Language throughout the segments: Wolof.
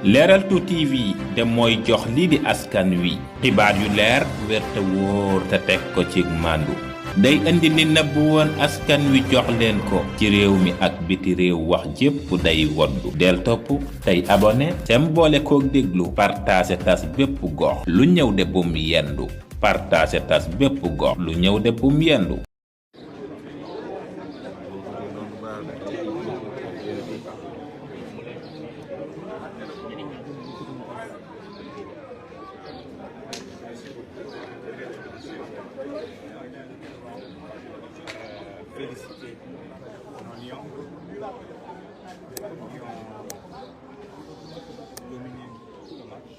Leral 2 TV de mooy jox lii di askan wi xibaar yu leer wér te wóor te teg ko ci màndu day indi li nëbb woon askan wi jox leen ko ci réew mi ak biti réew wax jépp day woddu del topp tey abonné sem boole kook déglu partage tas bépp gox lu ñëw de bum yendu partage tas bépp gox lu ñëw de bum yendu. Féliciter nos lions qui ont dominé le match.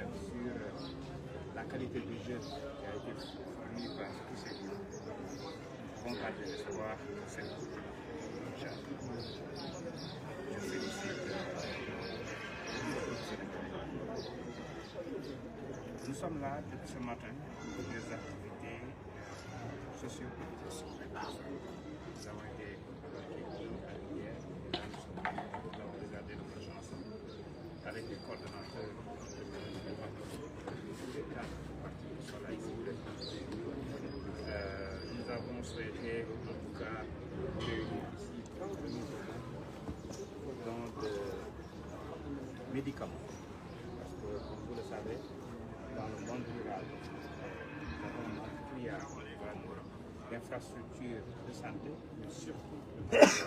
Sur la qualité du jeu qui a été fournie par tous ces lions, nous pouvons garder l'espoir de cette coupe. Je félicite nous sommes là depuis ce matin pour des activités socio-politiques. Nous avons été hier, nous avons regardé le match ensemble avec les coordonnateurs. Nous avons souhaité en tout cas réunir ici dans de médicaments parce que comme vous le savez dans le monde rural nous avons un manque criard d'infrastructures de santé mais surtout de ce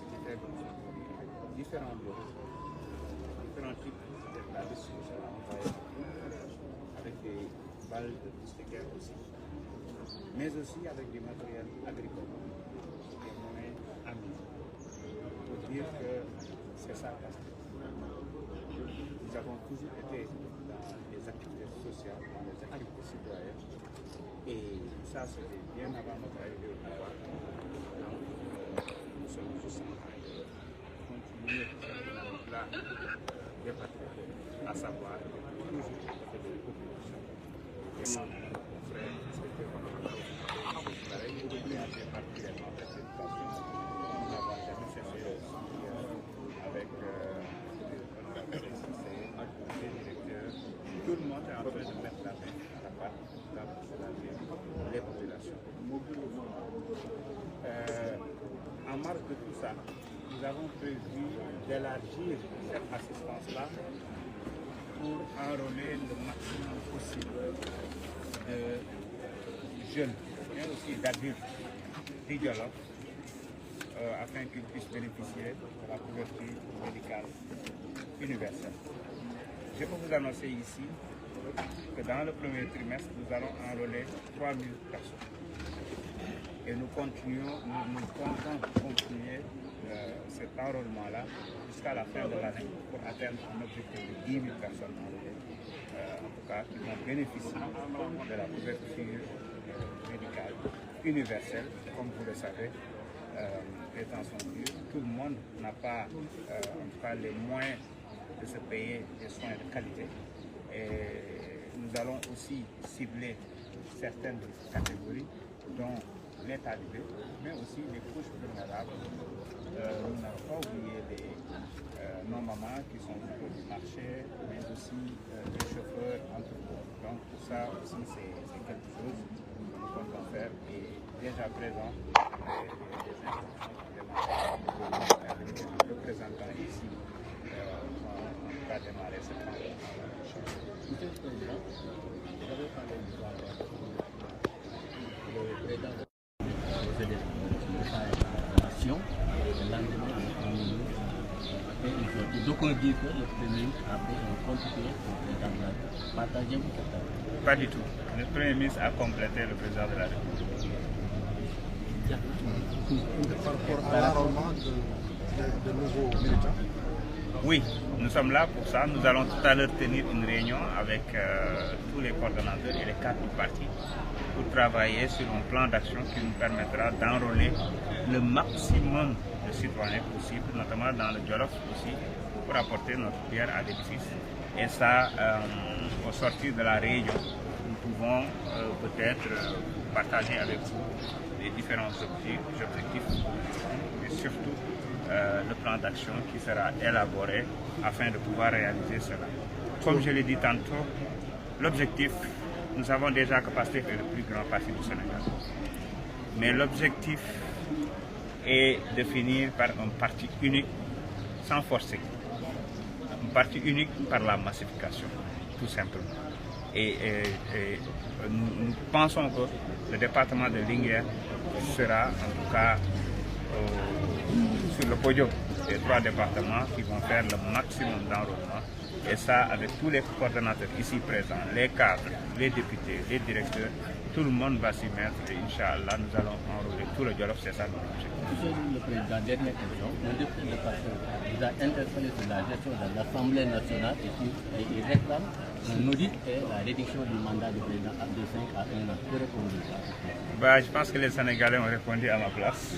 qui fait que nous avons différents types de la distribution avec des balles de moustiquaires aussi, mais aussi avec du matériel agricole, des moyens amis, pour dire que c'est ça parce que nous avons toujours été dans les activités sociales, dans les activités citoyennes, et ça c'était bien avant notre arrivée au pouvoir. Donc nous sommes juste en train de continuer cette dynamique-là des patriotes, à savoir toujours des populations. Et mon frère, c'était pareil, nous remercions particulièrement cette éducation. Nous n'avons jamais cessé aussi avec les directeurs. Tout le monde est en train de mettre la main à la pâte pour soulager les populations. En marge de tout ça, nous avons prévu d'élargir cette assistance-là pour enrôler le maximum possible de jeunes, mais aussi d'adultes d'idéologues, afin qu'ils puissent bénéficier de la couverture médicale universelle. Je peux vous annoncer ici que dans le premier trimestre, nous allons enrôler 3000 personnes. Et nous comptons continuer cet enrôlement-là jusqu'à la fin de l'année pour atteindre un objectif de 10 000 personnes enrôlées, en tout cas qui vont bénéficier de la couverture médicale universelle. Comme vous le savez, les temps sont durs. Tout le monde n'a pas en tout cas les moyens de se payer des soins de qualité. Et nous allons aussi cibler certaines catégories dont l'état du mais aussi les couches vulnérables. Nous n'avons pas oublié les non-mamans qui sont autour du marché, mais aussi les chauffeurs entre autres. Donc tout ça aussi c'est quelque chose que nous comptons faire et déjà présent les représentants ici on va démarrer ce travail. Monsieur le Président, vous avez parlé du président de la nation, le lendemain, donc on dit que le Premier ministre a fait un contre-pied au président de la République. Partagez-vous cette avis? Pas du tout. Le Premier ministre a complété le président de la République. Par rapport à l'enrôlement de nouveaux militants, Oui, nous sommes là pour ça. Nous allons tout à l'heure tenir une réunion avec tous les coordonnateurs et les cadres du parti pour travailler sur un plan d'action qui nous permettra d'enrôler le maximum de citoyens possible, notamment dans le Jolof aussi, pour apporter notre pierre à l'édifice. Et ça, au sortir de la réunion, nous pouvons peut-être partager avec vous les différents objectifs et surtout le plan d'action qui sera élaboré afin de pouvoir réaliser cela. Comme je l'ai dit tantôt, l'objectif, nous savons déjà que PASTEF est le plus grand parti du Sénégal. Mais l'objectif est de finir par un parti unique sans forcer. Un parti unique par la massification, tout simplement. Et nous pensons que le département de Linguère sera en tout cas sur le podium des 3 départements qui vont faire le maximum d'enrôlement. Et ça, avec tous les coordonnateurs ici présents, les cadres, les députés, les directeurs, tout le monde va s'y mettre et Inch'Allah, nous allons enrôler tout le Jolof, c'est ça notre objectif. Monsieur le Président, dernière question. Le député de PASTEF vous a interpellé sur la gestion de l'Assemblée nationale et il réclame un audit et la réduction du mandat du président de 5 à 1 an. Que répondez-vous? Je pense que les Sénégalais ont répondu à ma place.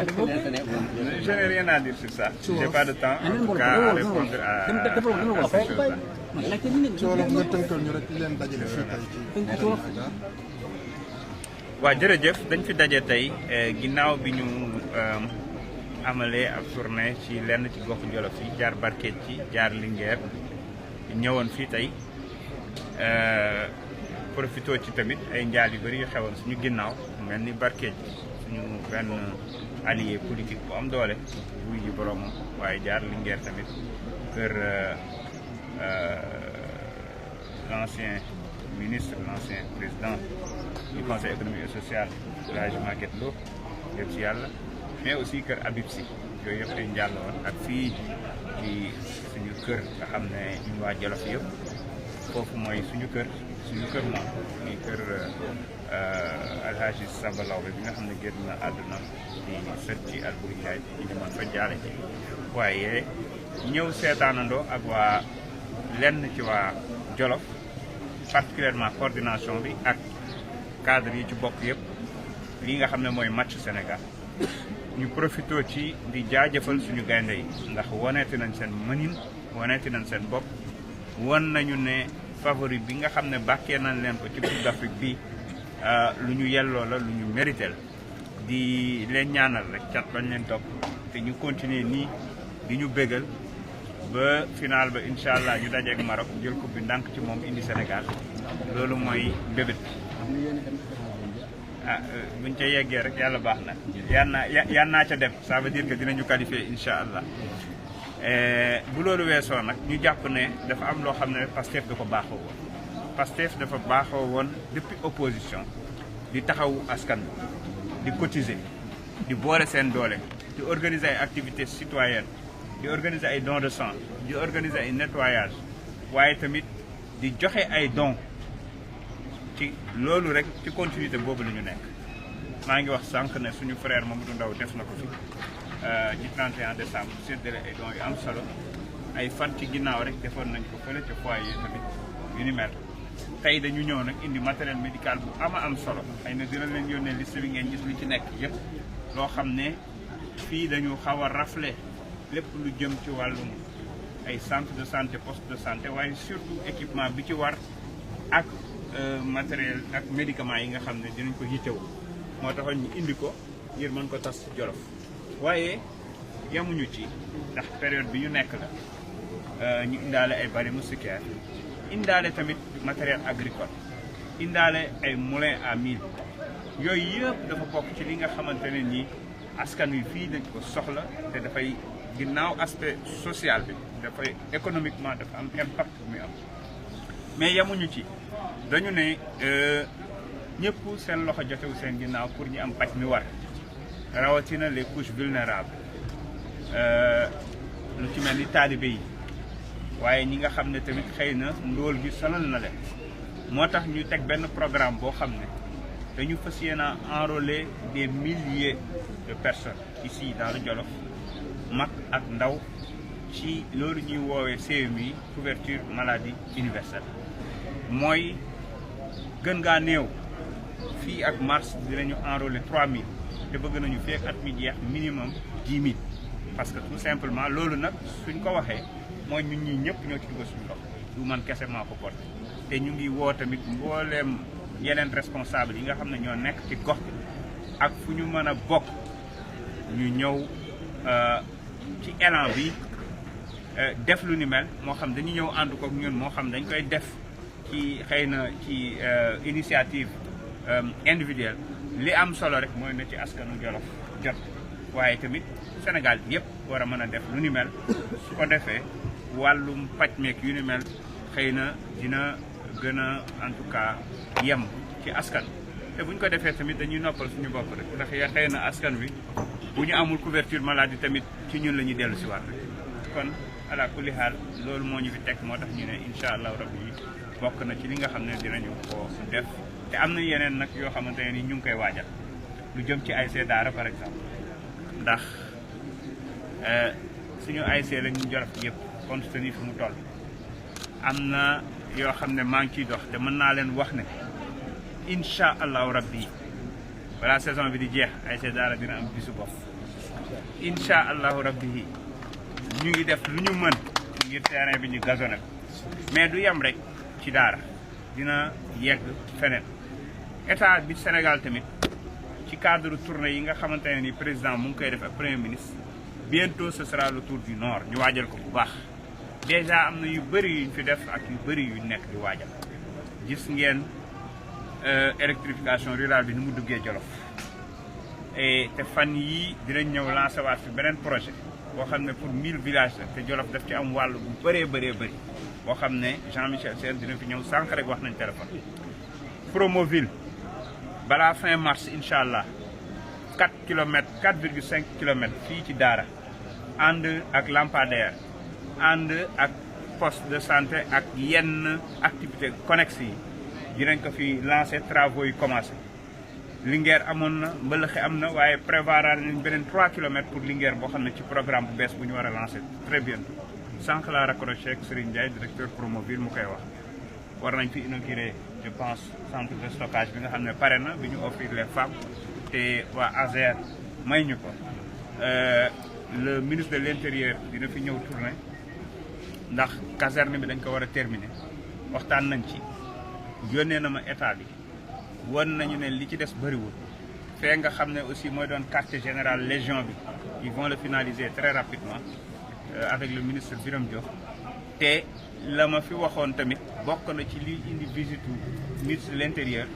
Je n'ai rien à dire sur ça. Je n'ai pas de temps en tout cas à répondre à ces choses-là. waaw jërëjëf dañ fi daje tey ginnaaw bi ñu amalee ab tournée ci lenn ci goxu Jolof yi jaar Barkéej ci jaar Linguère ñëwoon fii tey profité ci tamit ay njaal yu bëri yu xewoon suñu ginnaaw mel ni Barkéej suñu benn allié politique bu am doole wuy ji borom waaye jaar Linguère tamit kër l'ancien ministre, l'ancien président du Conseil économique et social, El Hadji Maguette Lo, mais aussi kër Habib Sy yooyu yëpp ay njaal la woon ak fii ci suñu kër nga xam ne ñu waa Jolof yëpp foofu mooy suñu kër moom muy kër El Hadji Samba Lawbe bi nga xam ne génn na àdduna di sët ci Alboury Ndiaye ñu demoon fa jaale ci waaye ñëw seetaanandoo ak waa lenn ci waa Jolof particulièrement coordination bi ak cadre yi ci bokk yëpp li nga xam ne mooy match Sénégal ñu profité ci di jaajëfal suñu gaynde yi ndax woneeti nañ seen mënin woneeti nañ seen bopp won nañu ne favori bi nga xam ne bàkkee nañ leen ko ci Coupe d'Afrique bi lu ñu yelloo la lu ñu mérité la di leen ñaanal rek cat bañ leen topp te ñu continuer nii di ñu bégal ba final ba incha allah ñu dajeeg Maroc jël coupe bi ndànk ci moom indi Sénégal loolu mooy mbébét buñ ca yeggee rek yàlla baax na yan naa ca dem ça veut dire que dinañu qualifier incha allah bu loolu weesoo nag ñu jàpp ne dafa am loo xam ne PASTEF dafa baaxoo woon PASTEF dafa baaxoo woon depuis opposition di taxawu askan di cotiser di boole seen doole di organiser ay activités citoyennes di organiser ay dons de sang di organiser ay nettoyage waaye tamit di joxe ay dons ci loolu rek ci continuité boobu la ñu nekk maa ngi wax sànq ne suñu frère Mamadou Ndaw def na ko fi ci 31 décembre séddale ay dons yu am solo ay fan ci ginnaaw rek defoon nañ ko fële ca foyer tamit yu ni mel tey dañu ñëw nag indi matériel médical bu am solo xëy na dina leen yónnee liste bi ngeen gis li ci nekk yëpp loo xam ne fii dañu xaw a raflé lépp lu jëm ci wàllum ay centre de santé poste de santé waaye surtout équipement bi ci war ak matériel ak médicaments yi nga xam ne dinañ ko yittewoo moo taxoon ñu indi ko ngir mën ko tas Jolof waaye yamuñu ci ndax période bi ñu nekk la ñu indaale ay bari moustiquaires indaale tamit matériel agricole indaale ay moulins à mil yooyu yëpp dafa bokk ci li nga xamante ne nii askan wi fii dañ ko soxla te dafay ginnaaw aspect social bi dafay économiquement dafa am impact bu muy am mais yamuñu ci dañu ne ñëpp seen loxo jotewu seen ginnaaw pour ñu am paj mi war rawatina les couches vulnérables lu ci mel ni taalibe yi waaye ñi nga xam ne tamit xëy na ndóol gi sonal na leen moo tax ñu teg benn programme boo xam ne dañu fas yéene enrôler des milliers de personnes ici dans le Jolof mag ak ndaw ci loolu ñuy woowee CMU couverture maladie universelle mooy gën ngaa néew fii ak mars dinañu enrôler 3000 te bëgg nañu fii ak at mi jeex minimum 10 000 parce que tout simplement loolu nag suñ ko waxee mooy ñun ñii ñëpp ñoo ci dugal suñu loxo du man kese maa ko porté te ñu ngi woo tamit mbooleem yeneen responsable yi nga xam ne ñoo nekk ci gox bi ak fu ñu mën a bokk ñu ñëw ci élan bi def lu ni mel moo xam dañu ñëw ànd ko ñun moo xam dañ koy def ci xëy na ci initiative individuelle li am solo rek mooy na ci askanu Jolof jot waaye tamit Sénégal bi yëpp war a mën a def lu ni mel su ko defee wàllum paj meek yu ni mel xëy na dina gën a en tout cas yem ci askan te bu ñu ko defee tamit dañuy noppal suñu bopp rek ndax ya xëy na askan wi bu ñu amul couverture maladie tamit ci ñun la ñuy dellu si waat rek kon ala kulli xaal loolu moo ñu fi teg moo tax ñu ne incha allahu rabbi bokk na ci li nga xam ne dinañu ko def te am na yeneen nag yoo xamante ne ni ñu ngi koy waajal lu jëm ci ASC Daara par exemple ndax suñu ASC la ñu Jolof yëpp compte tenu fi mu toll am na yoo xam ne maa ngi ciy dox te mën naa leen wax ne incha allahu rabbi balaa saison bi di jeex ASC Daara dina am bisu bopp incha allahu rabbi ñu ngi def lu ñu mën ngir terrain bi ñu gazonné mais du yem rek ci Daara dina yegg feneen état bi Sénégal tamit ci cadre tournée yi nga xamante ne ni président mu ngi koy def ak premier ministre bientôt ce sera le tour du nord ñu waajal ko bu baax déjà am na yu bëri yuñ fi def ak yu bëri yuñ nekk di waajal gis ngeen électrification rurale bi ni mu duggee Jolof te fan yii dinañ ñëw lancé waat fi beneen projet boo xam ne pour 1000 villages la te Jolof daf ci am wàll bu bëree bëri boo xam ne Jean-Michel Sène dina fi ñëw sànq rek wax nañ téléphone Promoville balaa fin mars incha allah 4 kilomètres 4,5 kilomètres fii ci Daara ànd ak lampadaire ànd ak poste de santé ak yenn activité connexes yi dinañ ko fi lancé travaux yi commencé Linguère amoon na Mbëlëxe am na waaye prévoir nañ beneen 3 kilomètres pour Linguère boo xam ne ci programme bu bees bu ñu war a lancé très bientôt sànq la raccroché ak Serigne Ndiaye directeur Promoville mu koy wax war nañ fi inauguré je pense centre de stockage bi nga xam ne pare na bi ñu offrir les femmes te waa ASER may ñu ko le ministre de l'intérieur dina fi ñëw tournée ndax caserne bi dañ ko war a terminer waxtaan nañ ci yónnee na ma état bi won nañu ne li ci des bëriwul fee nga xam ne aussi mooy doon quartier général légion bi ils vont le finaliser très rapidement avec le ministre Birame Diop te la ma fi waxoon tamit bokk na ci li indi visite ministre de l'intérieur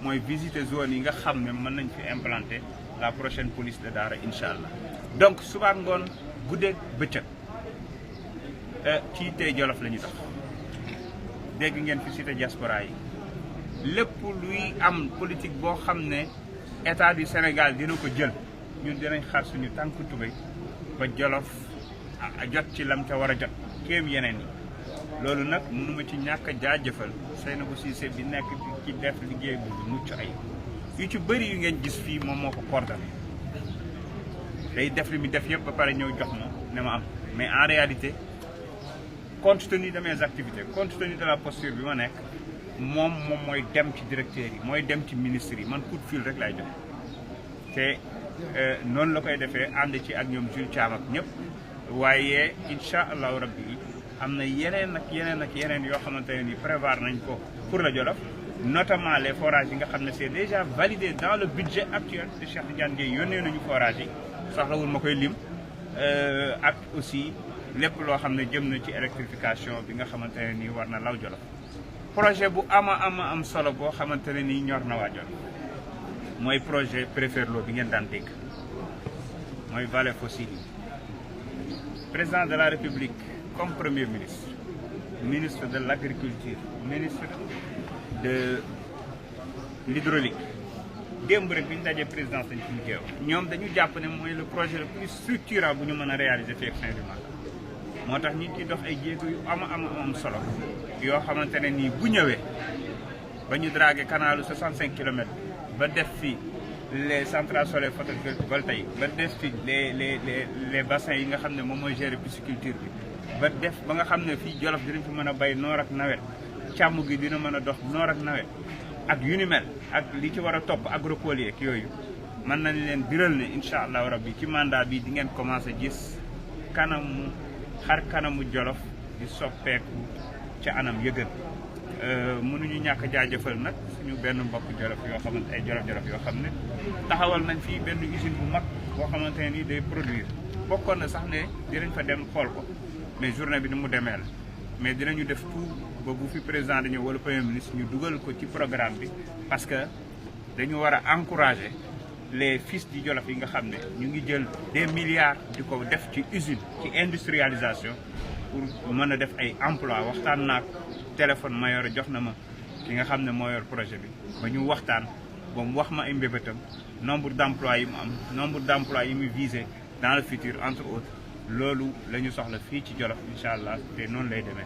mooy visiter zone yi nga xam ne mën nañ fi implanter la prochaine police de Daara incha allah donc suba ngoon guddeeg bëccëg ci tey Jolof la ñu tax dégg ngeen fi cité diaspora yi lépp luy am politique boo xam ne état du Sénégal dina ko jël ñun dinañ xar suñu tànk tubéy ba Jolof jot ci lam ca war a jot kéem yeneen yi loolu nag mënuma ci ñàkk a jaajëfal Seynabou Cissé bi nekk ci def liggéey bu mucc ay yu ci bëri yu ngeen gis fii moom moo ko coordonné day def li mu def yëpp ba pare ñëw jox ma ne ma am mais en réalité compte tenu de mes activités compte tenu de la posture bi ma nekk moom mooy dem ci directeurs yi mooy dem ci ministres yi man coup de fil rek lay jox te noonu la koy defee ànd ci ak ñoom Jules Thiam ak ñëpp waaye incha allahu rabbi am na yeneen ak yeneen yoo xamante ne ni prévoir nañ ko pour la Jolof notamment les forages yi nga xam ne c'est déjà validé dans le budget actuel de Cheikh Tidiane Dièye yónnee nañu forage yi soxlawul ma koy lim ak aussi lépp loo xam ne jëm na ci électrification bi nga xamante ne nii war na law Jolof projet bu am solo boo xamante ne nii ñor na waa Jolof mooy projet Préferlo bi ngeen daan dégg mooy vallée fossile yi président de la République comme premier ministre ministre de l'agriculture ministre de l'hydraulique démb rek bi ñu dajee présidence dañ ci mujjee wax ñoom dañu jàpp ne mooy le projet le plus structurant bu ñu mën a réaliser fii ak fin du mandat moo tax ñu ngi ciy dox ay jéego yu am solo yoo xamante ne nii bu ñëwee ba ñu dragué canalu 65 kilomètres ba def fi les centrales solaires photovoltaïques ba def fi les bassins yi nga xam ne moom mooy gérer pisciculture bi ba def ba nga xam ne fii Jolof dinañ fi mën a bay noor ak nawet càmm gi dina mën a dox noor ak nawet ak yu ni mel ak li ci war a topp agropole ak yooyu mën nañ leen biral ne incha allahu rabbi ci mandat bi di ngeen commencé gis xar kanamu Jolof di soppeeku ca anam yëgën mënuñu ñàkk jaajëfal nag suñu benn mbokk Jolof yoo xamante ay Jolof yoo xam ne taxawal nañ fii benn usine bu mag boo xamante ne nii day produire bokkoon na sax ne dinañ fa dem xool ko mais journée bi ni mu demee la mais dinañu def tout ba bu fi président dañu wala premier ministre ñu dugal ko ci programme bi parce que dañu war a encourager les fils du Jolof yi nga xam ne ñu ngi jël des milliards di ko def ci usine ci industrialisation pour mën a def ay emploi waxtaan naak téléphone ma yor jox na ma ki nga xam ne moo yor projet bi ba ñu waxtaan ba mu wax ma ay mbébétam nombre d'emplois yi mu am nombre d'emplois yi mu visé dans le futur entre autres loolu la ñu soxla fii ci Jolof incha allah te noonu lay demee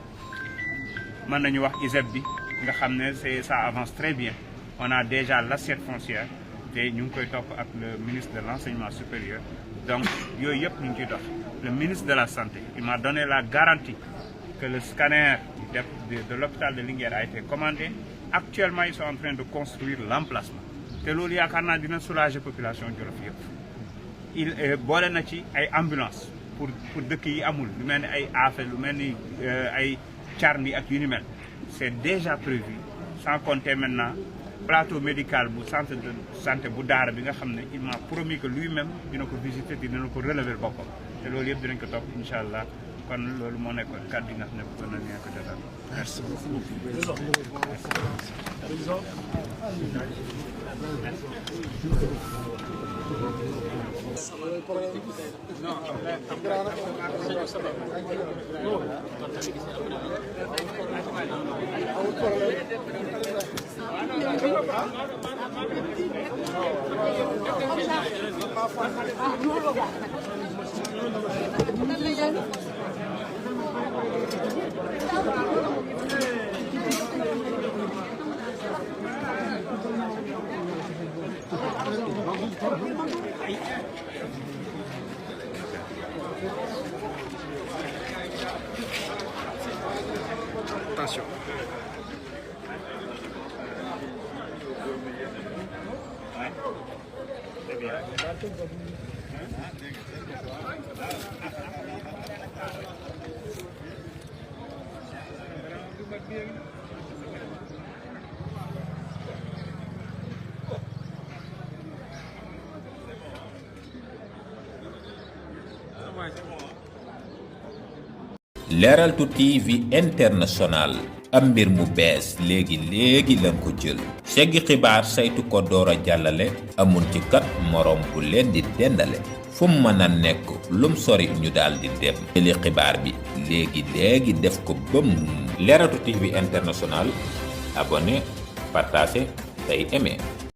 mën nañu wax ISEP bi nga xam ne ça avance très bien on a déjà l'assiette foncière te ñu ngi koy topp ak le ministre de l'enseignement supérieur donc yooyu yëpp ñu ngi ciy dox le ministre de la santé il m'a donné la garantie que le scanner de l'hôpital de Linguère a été commandé actuellement ils sont en train de construire l'emplacement te loolu yaakaar naa dina soulager population Jolof yëpp il boole na ci ay ambulance pour dëkk yi amul lu mel ni ay Afe lu mel ni ay Carndi ak yu ni mel c'est déjà prévu sans compter maintenant plateau médical bu centre de santé bu Daara bi nga xam ne il m'a promis que lui-même dina ko visiter dina ko relever boppam te loolu yëpp dinañ ko topp incha allah kon loolu moo nekkoon kàddu yi nga xam ne bëggoon na ñee ko jotal merci Attention. Leral TV International am mbir mu bees léegi lan ko jël seggi xibaar saytu ko door a jàllale amul ci kat morom bu leen di dendale fu mu mën a nekk lum sori ñu daal di dem jëli xibaar bi léegi def ko bëm Leral TV International abonné partagé tey aimé